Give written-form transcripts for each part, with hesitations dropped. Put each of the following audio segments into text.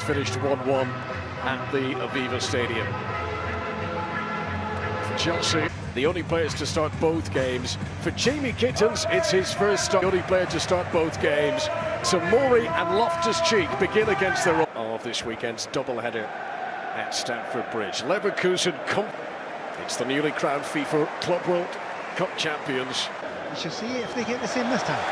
it finished 1-1 at the Aviva Stadium. For Chelsea, the only players to start both games. For Jamie Gittins, it's his first start. The only player to start both games. So Mori and Loftus-Cheek begin against the of this weekend's doubleheader at Stamford Bridge. Leverkusen it's the newly crowned FIFA Club World Cup champions. We shall see if they get the same this time.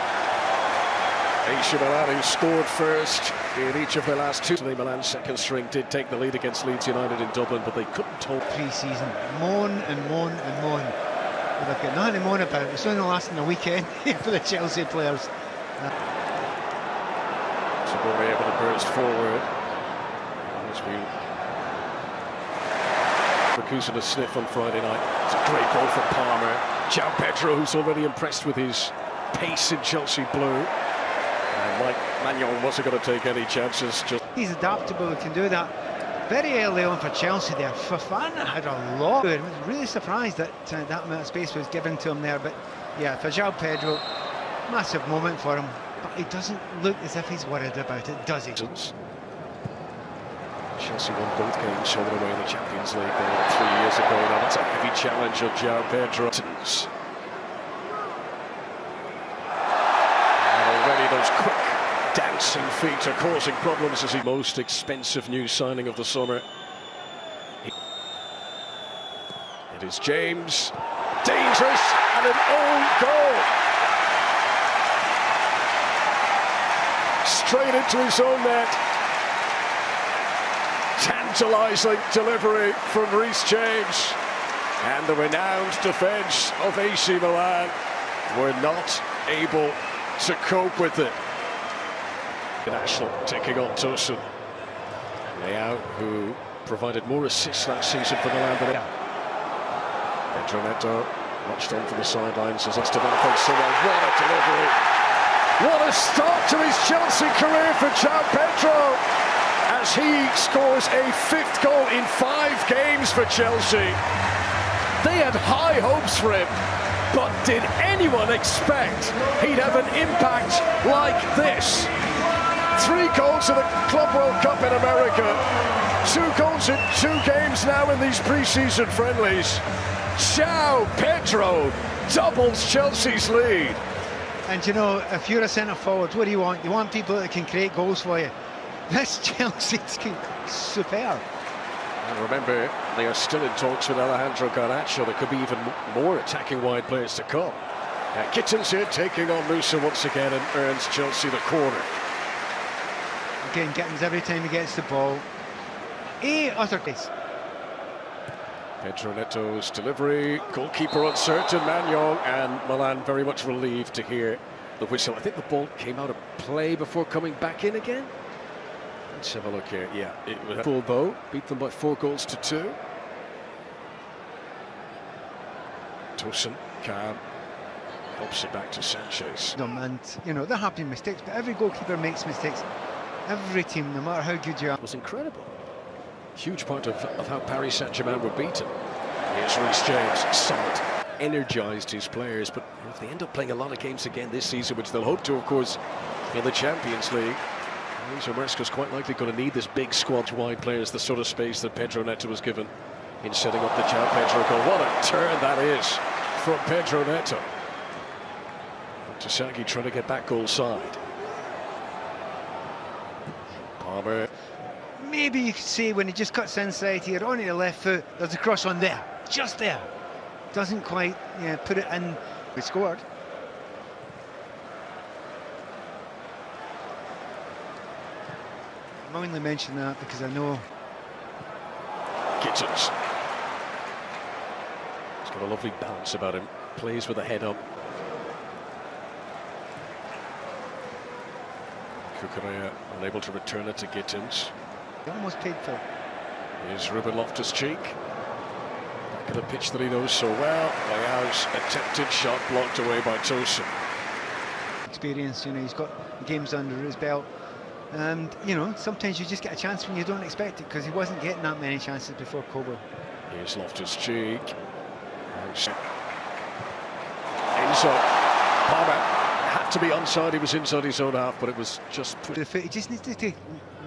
AC Milan, who scored first in each of their last two. Milan's second string did take the lead against Leeds United in Dublin, but they couldn't hold. Pre-season, moan and moan and moan. But they've got nothing to moan about. It's only lasting a weekend for the Chelsea players. So we'll be able to burst forward. Leverkusen a sniff on Friday night. It's a great goal for Palmer. João Pedro, who's already impressed with his pace in Chelsea blue. And Mike Magnon wasn't going to take any chances. He's adaptable, he can do that. Very early on for Chelsea there. Fofana had a lot. I was really surprised that that amount of space was given to him there. But yeah, for João Pedro, massive moment for him. But he doesn't look as if he's worried about it, does he? Chelsea won both games home and away in the Champions League 3 years ago. Now that's a heavy challenge of João Pedro. And already those quick dancing feet are causing problems as the most expensive new signing of the summer. It is James, dangerous, and an own goal. Straight into his own net. Tantalising delivery from Reece James, and the renowned defence of AC Milan were not able to cope with it. National taking on Tosun. Leao, who provided more assists last season for Milan than Pedro Neto watched on from the sidelines as it's developing so well. What a delivery! What a start to his Chelsea career for João Pedro, as he scores a 5th goal in 5 games for Chelsea. They had high hopes for him, but did anyone expect he'd have an impact like this? 3 goals in the Club World Cup in America, 2 goals in 2 games now in these pre-season friendlies. João Pedro doubles Chelsea's lead. And you know, if you're a centre-forward, what do you want? You want people that can create goals for you. This Chelsea's superb. And remember, they are still in talks with Alejandro Garnacho. There could be even more attacking wide players to come. Gittins here taking on Musa once again and earns Chelsea the corner. Again, Gittins every time he gets the ball. Utter case. Pedro Neto's delivery, goalkeeper uncertain, Magnon, and Milan very much relieved to hear the whistle. I think the ball came out of play before coming back in again. Let's have a look here. Yeah, it was full bow, beat them by 4 goals to 2. Tosun, calm, helps it back to Sanchez. And, you know, there have been mistakes, but every goalkeeper makes mistakes. Every team, no matter how good you are. It was incredible. Huge part of how Paris Saint-Germain were beaten. Here's Reece James, solid, energised his players, but if they end up playing a lot of games again this season, which they'll hope to, of course, in the Champions League, Maresca's quite likely going to need this big squad wide players, the sort of space that Pedro Neto was given in setting up the João Pedro goal. What a turn that is from Pedro Neto. Tasaki trying to get that goal side. Palmer. Maybe you could say when he just cuts inside here, on your left foot, there's a cross on there, just there. Doesn't quite put it in. We scored. I'm only mentioning that because I know. Gittins. He's got a lovely balance about him. Plays with the head up. Cucurella unable to return it to Gittins. He almost paid for it. Here's Ruben Loftus-Cheek. Back of the pitch that he knows so well. Leao's attempted shot blocked away by Tosun. Experience, you know, he's got games under his belt. And, you know, sometimes you just get a chance when you don't expect it, because he wasn't getting that many chances before Kobo. Here's Loftus-Cheek. Enzo. Palmer had to be onside, he was inside his own half, but it was just... He just needs to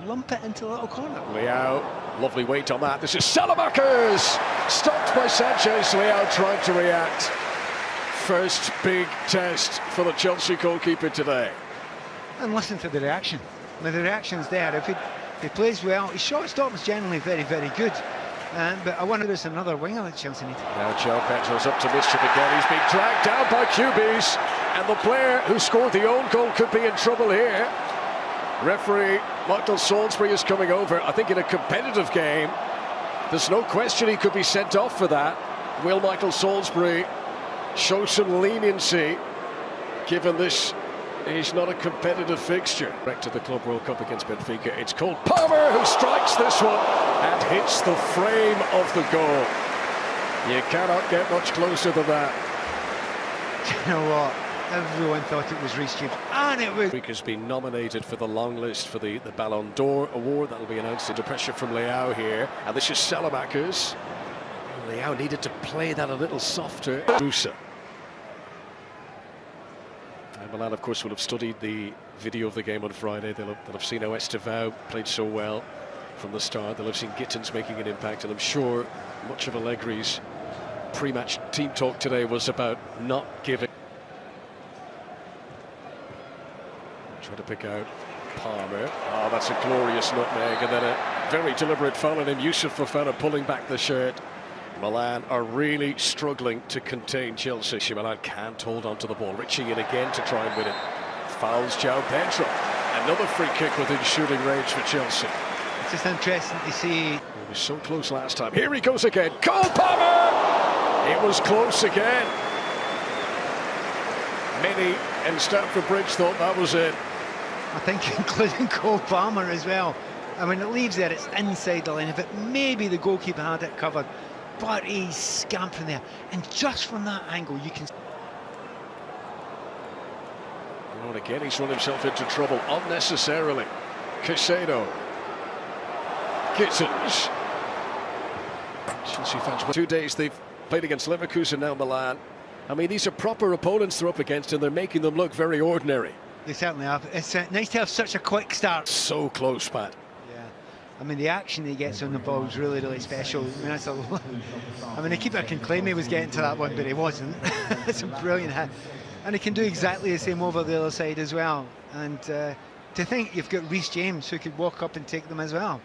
lump it into the little corner. Leao, lovely weight on that. This is Salamakers! Stopped by Sanchez. Leao trying to react. First big test for the Chelsea goalkeeper today. And listen to the reaction. Now the reaction's there. If he plays well, his shot stop is generally very, very good. But I wonder if there's another winger that Chelsea need. Now João Pedro's up to mischief again. He's being dragged down by QBs. And the player who scored the own goal could be in trouble here. Referee Michael Salisbury is coming over. I think in a competitive game, there's no question he could be sent off for that. Will Michael Salisbury show some leniency, given this is not a competitive fixture? Back to the Club World Cup against Benfica. It's Cole Palmer who strikes this one and hits the frame of the goal. You cannot get much closer than that. You know what? Everyone thought it was Reece James, and it was. Has been nominated for the long list for the Ballon d'Or award that will be announced. Under pressure from Leao here, and this is Salamakers. Leao needed to play that a little softer. Rusa. And Milan, of course, will have studied the video of the game on Friday. They'll have seen how Estevao played so well from the start. They'll have seen Gittins making an impact, and I'm sure much of Allegri's pre-match team talk today was about not giving. Trying to pick out Palmer. Oh, that's a glorious nutmeg, and then a very deliberate foul on him. Yusuf Fofana pulling back the shirt. Milan are really struggling to contain Chelsea. Milan can't hold on to the ball. Richie in again to try and win it. Fouls João Pedro. Another free kick within shooting range for Chelsea. It's just interesting to see. It was so close last time. Here he goes again. Cole Palmer! It was close again. Many in Stamford Bridge thought that was it. I think including Cole Palmer as well. I mean, it leaves there, it's inside the line. If it maybe the goalkeeper had it covered, but he's scampering there. And just from that angle, you can. And again, he's run himself into trouble unnecessarily. Caicedo. Gittins. Chelsea fans. 2 days they've played against Leverkusen, now Milan. I mean, these are proper opponents they're up against, and they're making them look very ordinary. They certainly have. It's nice to have such a quick start. So close, Pat. Yeah. I mean, the action he gets on the ball is really, really special. I mean, that's I mean, the keeper can claim he was getting to that one, but he wasn't. It's a brilliant hit. And he can do exactly the same over the other side as well. And to think you've got Reece James who could walk up and take them as well.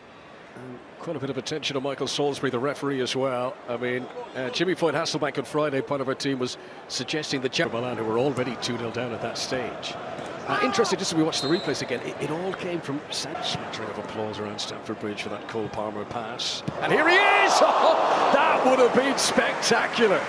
Quite a bit of attention on Michael Salisbury, the referee, as well. I mean, Jimmy Floyd Hasselbank on Friday, part of our team, was suggesting that Milan, who were already 2-0 down at that stage. Interesting, just as we watch the replays again, it all came from smattering of applause around Stamford Bridge for that Cole Palmer pass. And here he is! Oh, that would have been spectacular.